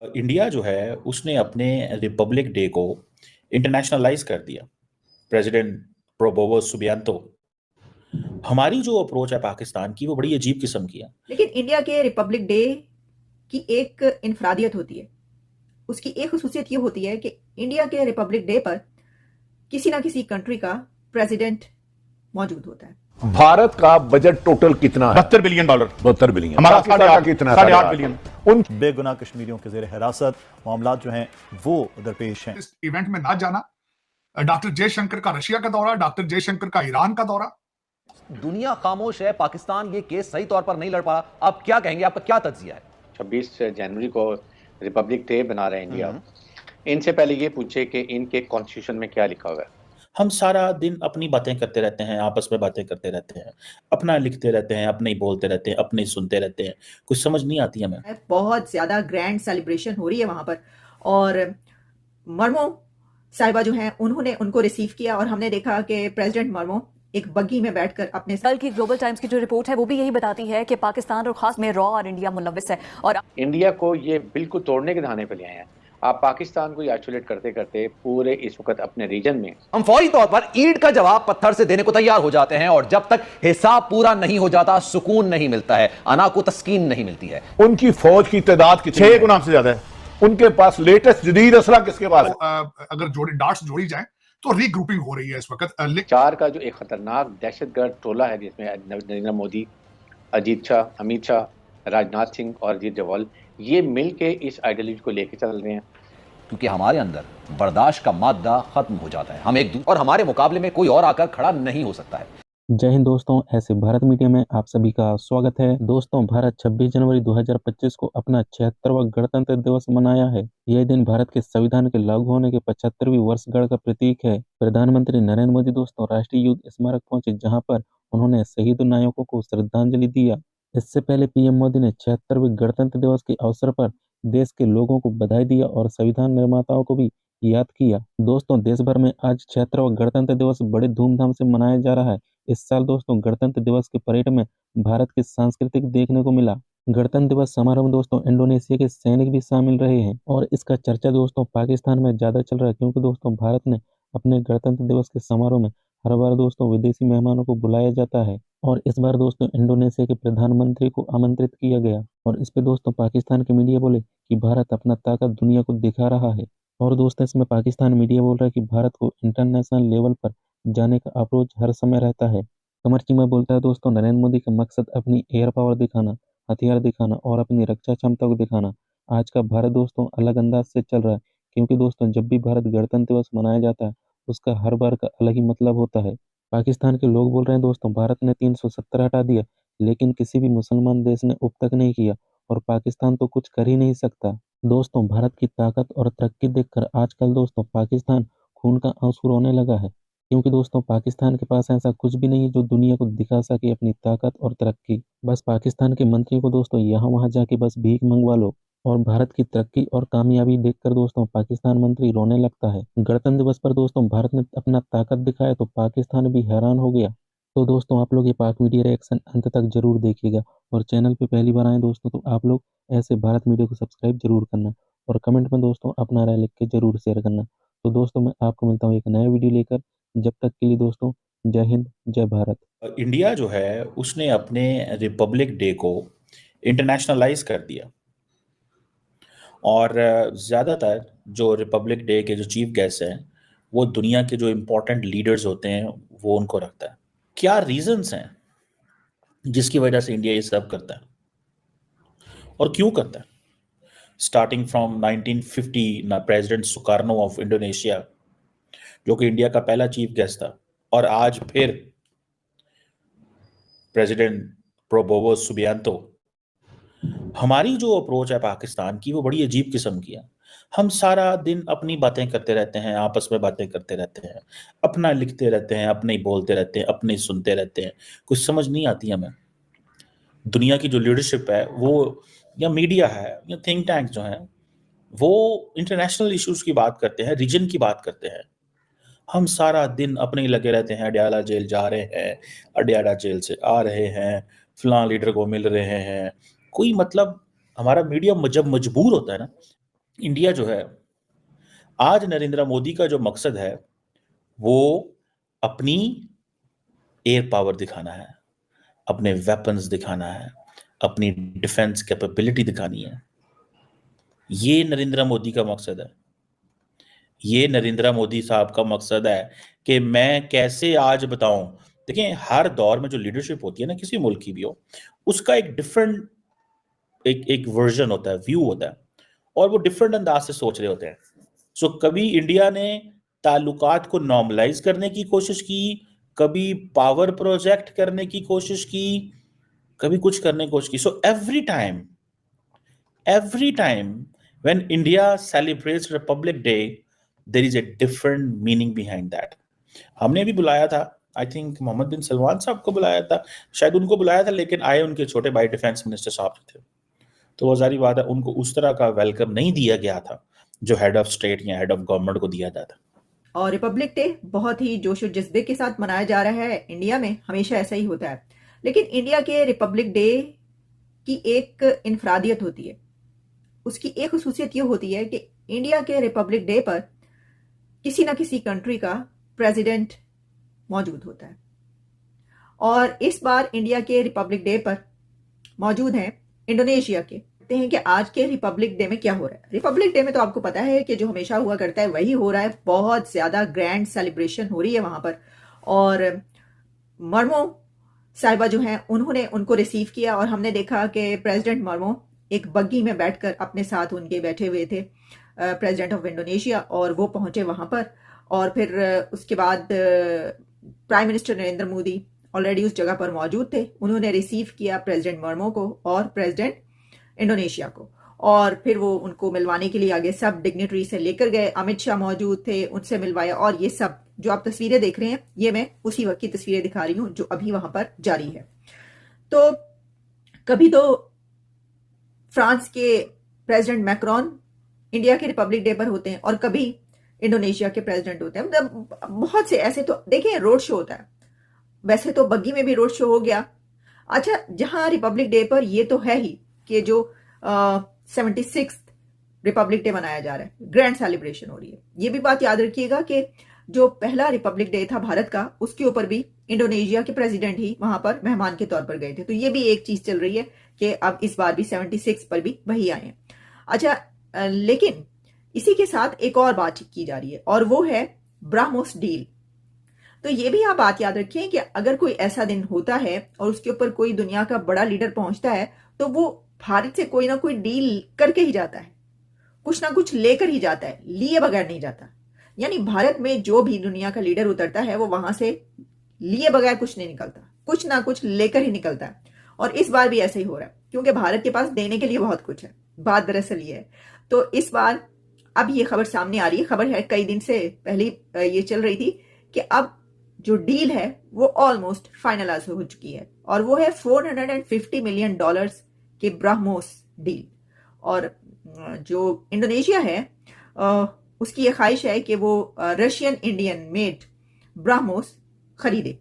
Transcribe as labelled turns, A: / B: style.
A: India जो है उसने अपने रिपब्लिक डे को इंटरनेशनलाइज कर दिया। President Prabowo Subianto. हमारी जो अप्रोच है पाकिस्तान की वो बड़ी अजीब किस्म की है।
B: लेकिन इंडिया के रिपब्लिक डे की एक इनफरादियत होती है। उसकी एक खसूसियत ये होती है कि इंडिया के रिपब्लिक डे पर किसी ना किसी कंट्री का प्रेसिडेंट मौजूद होता है।
C: भारत का बजट टोटल कितना है?
D: $72 बिलियन।
C: 72 बिलियन।
D: हमारा
C: पाकिस्तान का कितना?
D: 8.5 बिलियन।
C: उन
E: बेगुनाह कश्मीरियों के जेर हिरासत मामलात जो हैं वो दरपेश हैं।
F: इस इवेंट में ना जाना, डॉक्टर जयशंकर का रशिया का दौरा, डॉक्टर जयशंकर का ईरान का दौरा।
G: दुनिया खामोश है, पाकिस्तान ये केस सही तौर पर नहीं लड़ पा। आप क्या कहेंगे, आपका क्या तज्जिया है?
H: 26 जनवरी को रिपब्लिक डे बना रहे हैं इंडिया। इनसे पहले ये पूछे कि इनके कॉन्स्टिट्यूशन में क्या लिखा हुआ है।
A: हम सारा दिन अपनी बातें करते रहते हैं, आपस में बातें करते रहते हैं, अपना लिखते रहते हैं, अपने ही बोलते रहते हैं, अपने ही सुनते रहते हैं। कुछ समझ नहीं आती हमें।
B: बहुत ज्यादा ग्रैंड सेलिब्रेशन हो रही है वहां पर, और मर्मो साहिबा जो हैं उन्होंने उनको रिसीव किया, और हमने देखा कि प्रेसिडेंट मर्मो एक बग्गी में बैठकर अपने
I: कल की ग्लोबल टाइम्स की जो रिपोर्ट है वो भी यही बताती है कि पाकिस्तान और खास में रॉ और इंडिया मुलविस है, और
H: इंडिया को ये बिल्कुल तोड़ने के दहाने पे ले आए हैं। आप पाकिस्तान को आइसोलेट करते करते पूरे इस वक्त अपने रीजन में
G: हम फौरी तौर पर ईंट का जवाब पत्थर से देने को तैयार हो जाते हैं, और जब तक हिसाब पूरा नहीं हो जाता सुकून नहीं मिलता है, अना को तस्कीन नहीं मिलती है।
C: उनकी फौज की तादाद कितनी?
D: 6 गुना से ज्यादा है।
C: उनके पास लेटेस्ट जदीद असला किसके पास है?
F: अगर डार्ट्स जोड़ी जाए तो रीग्रुपिंग हो रही है इस वक्त।
H: 4 का जो एक खतरनाक दहशतगर्द टोला है जिसमें नरेंद्र मोदी, अजीत शाह, अमित शाह, राजनाथ सिंह और अजीत डोवाल, ये मिल के इस आइडियोलॉजी को लेके चल रहे हैं।
G: क्योंकि हमारे अंदर बर्दाश्त का मादा खत्म हो जाता है, हम एक दूसरे और हमारे मुकाबले में कोई और आकर खड़ा नहीं हो सकता है।
J: जय हिंद दोस्तों, ऐसे भारत मीडिया में आप सभी का स्वागत है। दोस्तों, भारत 26 जनवरी 2025 को अपना 76वां गणतंत्र दिवस मनाया है। यह दिन भारत के संविधान के लागू होने के 75वीं वर्षगांठ का प्रतीक है। प्रधानमंत्री नरेंद्र मोदी दोस्तों राष्ट्रीय युद्ध स्मारक पहुंचे, जहां पर उन्होंने शहीद नायकों को श्रद्धांजलि दिया। इससे पहले पीएम मोदी ने 76वें गणतंत्र दिवस के अवसर पर देश के लोगों को बधाई दिया और संविधान निर्माताओं को भी याद किया। दोस्तों, देश भर में आज 76वां गणतंत्र दिवस बड़े धूमधाम से मनाया जा रहा है। इस साल दोस्तों गणतंत्र दिवस के परेड में भारत की सांस्कृतिक देखने को मिला। गणतंत्र दिवस समारोह में दोस्तों इंडोनेशिया के सैनिक भी शामिल रहे हैं, और इसका चर्चा दोस्तों पाकिस्तान में ज्यादा चल रहा है, क्योंकि दोस्तों भारत ने अपने गणतंत्र दिवस के समारोह में हर बार दोस्तों विदेशी मेहमानों को बुलाया जाता है, और इस बार दोस्तों इंडोनेशिया के प्रधानमंत्री को आमंत्रित किया गया। और इस पे दोस्तों पाकिस्तान के मीडिया बोले कि भारत अपना ताकत दुनिया को दिखा रहा है। और दोस्तों इसमें पाकिस्तान मीडिया बोल रहा है कि भारत को इंटरनेशनल लेवल पर जाने का अप्रोच हर समय रहता है। कमर चीमा बोलता है दोस्तों नरेंद्र मोदी का मकसद अपनी एयर पावर दिखाना, हथियार दिखाना और अपनी रक्षा क्षमता को दिखाना। आज का भारत दोस्तों अलग अंदाज से चल रहा है, क्योंकि दोस्तों जब भी भारत गणतंत्र दिवस मनाया जाता है उसका हर बार का अलग ही मतलब होता है। पाकिस्तान के लोग बोल रहे हैं दोस्तों भारत ने 370 हटा दिया, लेकिन किसी भी मुसलमान देश ने अब तक नहीं किया, और पाकिस्तान तो कुछ कर ही नहीं सकता। दोस्तों भारत की ताकत और तरक्की देखकर आजकल दोस्तों पाकिस्तान खून का आंसू रोने लगा है, क्योंकि दोस्तों पाकिस्तान के पास ऐसा कुछ भी नहीं है जो दुनिया को दिखा सके अपनी ताकत और तरक्की। बस पाकिस्तान के मंत्री को दोस्तों यहाँ वहाँ जाके बस भीख मंगवा लो, और भारत की तरक्की और कामयाबी देखकर दोस्तों पाकिस्तान मंत्री रोने लगता है। गणतंत्र दिवस पर दोस्तों भारत ने अपना ताकत दिखाया तो पाकिस्तान भी हैरान हो गया। तो दोस्तों आप लोग ये पाक मीडिया रिएक्शन अंत तक जरूर देखिएगा, और चैनल पे पहली बार आए दोस्तों तो आप लोग ऐसे भारत मीडिया को सब्सक्राइब जरूर करना, और कमेंट में दोस्तों अपना राय लिख के जरूर शेयर करना। तो दोस्तों मैं आपको मिलता हूँ एक नया वीडियो लेकर, जब तक के लिए दोस्तों जय हिंद जय भारत।
A: इंडिया जो है उसने अपने रिपब्लिक डे को इंटरनेशनलाइज कर दिया, और ज़्यादातर जो रिपब्लिक डे के जो चीफ गेस्ट हैं वो दुनिया के जो इम्पोर्टेंट लीडर्स होते हैं वो उनको रखता है। क्या रीजंस हैं जिसकी वजह से इंडिया ये सब करता है और क्यों करता है? स्टार्टिंग फ्रॉम 1950 ना प्रेसिडेंट सुकार्नो ऑफ इंडोनेशिया, जो कि इंडिया का पहला चीफ गेस्ट था, और आज फिर प्रेसिडेंट प्रोबोवो सुबियांतो। हमारी जो अप्रोच है पाकिस्तान की वो बड़ी अजीब किस्म की है। हम सारा दिन अपनी बातें करते रहते हैं, आपस में बातें करते रहते हैं, अपना लिखते रहते हैं, अपने ही बोलते रहते हैं, अपने ही सुनते रहते हैं। कुछ समझ नहीं आती हमें। दुनिया की जो लीडरशिप है वो, या मीडिया है, या थिंक टैंक जो है, वो इंटरनेशनल इश्यूज की बात करते हैं, रीजन की बात करते हैं। हम सारा दिन अपने ही लगे रहते हैं। अडयाला जेल जा रहे हैं, अडयाला जेल से आ रहे हैं, फलां लीडर को मिल रहे हैं। कोई मतलब, हमारा मीडिया जब मजबूर होता है ना, इंडिया जो है, आज नरेंद्र मोदी का जो मकसद है वो अपनी एयर पावर दिखाना है, अपने वेपन्स दिखाना है, अपनी डिफेंस कैपेबिलिटी दिखानी है। ये नरेंद्र मोदी का मकसद है। ये नरेंद्र मोदी साहब का मकसद है कि मैं कैसे आज बताऊं। देखिए, हर दौर में जो लीडरशिप होती है ना, किसी मुल्क की भी हो, उसका एक डिफरेंट एक वर्जन होता है, व्यू होता है, और वो डिफरेंट अंदाज से सोच रहे होते हैं। सो कभी इंडिया ने ताल्लुकात को नॉर्मलाइज करने की कोशिश की, कभी पावर प्रोजेक्ट करने की कोशिश की, कभी कुछ करने की कोशिश की। So every time when India celebrates Republic Day, there is a different meaning behind that. हमने भी बुलाया था, आई थिंक मोहम्मद बिन सलमान साहब को बुलाया था, शायद उनको बुलाया था, लेकिन आए उनके छोटे भाई डिफेंस मिनिस्टर साहब थे, तो वो जारी बात है उनको उस तरह का वेलकम नहीं दिया गया था जो हेड ऑफ स्टेट या हेड ऑफ गवर्नमेंट को दिया जाता।
B: और रिपब्लिक डे बहुत ही जोश और जज्बे के साथ मनाया जा रहा है इंडिया में, हमेशा ऐसा ही होता है। लेकिन इंडिया के रिपब्लिक डे की एक इनफरादियत होती है, उसकी एक खुसूसियत ये होती है कि इंडिया के रिपब्लिक डे पर किसी ना किसी कंट्री का प्रेसिडेंट मौजूद होता है। और इस बार इंडिया के रिपब्लिक डे पर मौजूद हैं इंडोनेशिया के। देखते हैं कि आज के रिपब्लिक डे में क्या हो रहा है। रिपब्लिक डे में तो आपको पता है कि जो हमेशा हुआ करता है वही हो रहा है, बहुत ज्यादा ग्रैंड सेलिब्रेशन हो रही है वहां पर। और मर्मो साहिबा जो हैं उन्होंने उनको रिसीव किया, और हमने देखा कि प्रेसिडेंट मर्मो एक बग्गी में बैठकर अपने साथ उनके बैठे हुए थे प्रेसिडेंट ऑफ इंडोनेशिया, और वो पहुंचे वहां पर। और फिर उसके बाद prime minister Narendra Modi already उस जगह पर मौजूद थे, उन्होंने रिसीव किया प्रेसिडेंट मर्मो को और प्रेसिडेंट इंडोनेशिया को, और फिर वो उनको मिलवाने के लिए आगे सब डिग्नेटरी से लेकर गए। अमित शाह मौजूद थे, उनसे मिलवाया। और ये सब जो आप तस्वीरें देख रहे हैं, ये मैं उसी वक्त की तस्वीरें दिखा रही हूं जो अभी वहां पर जारी है। तो कभी तो फ्रांस के प्रेसिडेंट मैक्रोन इंडिया के रिपब्लिक डे पर होते हैं, और कभी इंडोनेशिया के प्रेसिडेंट होते हैं। मतलब बहुत से ऐसे, तो देखिए रोड शो होता है, वैसे तो बग्गी में भी रोड शो हो गया। अच्छा, जहां रिपब्लिक डे पर ये तो है ही कि जो 76 रिपब्लिक डे मनाया जा रहा है, ग्रैंड सेलिब्रेशन हो रही है। ये भी बात याद रखिएगा कि जो पहला रिपब्लिक डे था भारत का, उसके ऊपर भी इंडोनेशिया के प्रेसिडेंट ही वहां पर मेहमान के तौर पर गए थे। तो ये भी एक चीज चल रही है कि अब इस बार भी 76 पर भी वही आए हैं। अच्छा, लेकिन इसी के साथ एक और बात की जा रही है, और वो है ब्राह्मोस डील। तो ये भी आप बात याद रखिए कि अगर कोई ऐसा दिन होता है और उसके ऊपर कोई दुनिया का बड़ा लीडर पहुंचता है, तो वो भारत से कोई ना कोई डील करके ही जाता है, कुछ ना कुछ लेकर ही जाता है, लिए बगैर नहीं जाता। यानी भारत में जो भी दुनिया का लीडर उतरता है वो वहां से लिए बगैर कुछ नहीं निकलता, कुछ ना कुछ लेकर ही निकलता है। और इस बार भी ऐसा ही हो रहा है, क्योंकि भारत के पास देने के लिए बहुत कुछ है। बात दरअसल ये है। तो इस बार अब ये खबर सामने आ रही है, खबर है कई दिन से पहले ये चल रही थी कि अब जो डील है वो ऑलमोस्ट फाइनलाइज हो चुकी है, और वो है $450 मिलियन के ब्राह्मोस डील। और जो इंडोनेशिया है उसकी ये ख्वाहिश है कि वो रशियन इंडियन मेड ब्राह्मोस खरीदे।